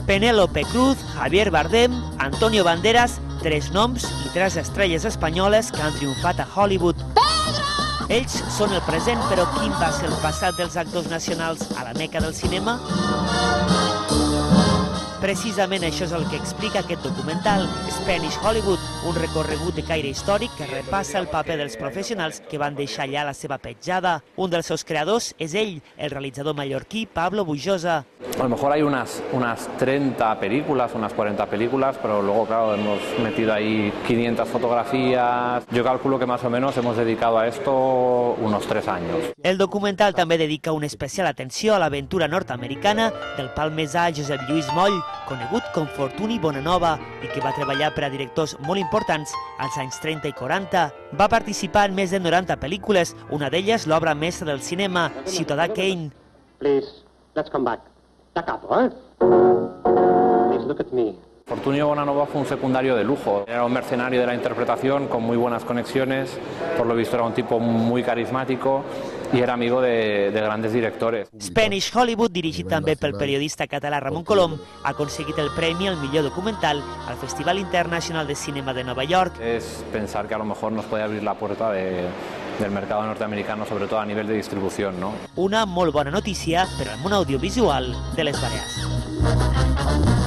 Penélope Cruz, Javier Bardem, Antonio Banderas, 3 noms i 3 estrelles espanyoles que han triomfat a Hollywood. Ells són el present, però quin va ser el passat dels actors nacionals a la meca del cinema? Precisament això és el que explica aquest documental, Spanish Hollywood, un recorregut de caire històric que repassa el paper dels professionals que van deixar allà la seva petjada. Un dels seus creadors és ell, el realitzador mallorquí Pablo Bujosa. A lo mejor hay unas 30 películas, unas 40 películas, pero luego, claro, hemos metido ahí 500 fotografías. Yo calculo que más o menos hemos dedicado a esto unos 3 años. El documental també dedica una especial atenció a l'aventura nord-americana del palmesà Josep Lluís Moll, conegut com Fortuny Bonanova i que va treballar per a directors molt importants als anys 30 i 40. Va participar en més de 90 pel·lícules, una d'elles l'obra mestra del cinema, Ciutadà Kane. Please, let's come back. Da capo, eh? Please look at me. Fortuny Bonanova fue un secundario de lujo. Era un mercenario de la interpretación con muy buenas conexiones. Por lo visto era un tipo muy carismático y era amigo de grandes directores. Spanish Hollywood, dirigit també pel periodista català Ramon Colom, ha aconseguit el premi al millor documental al Festival Internacional de Cinema de Nova York. Es pensar que a lo mejor nos puede abrir la puerta del mercado norteamericano, sobre todo a nivel de distribución, ¿no? Una molt bona notícia per al món audiovisual de les Balears.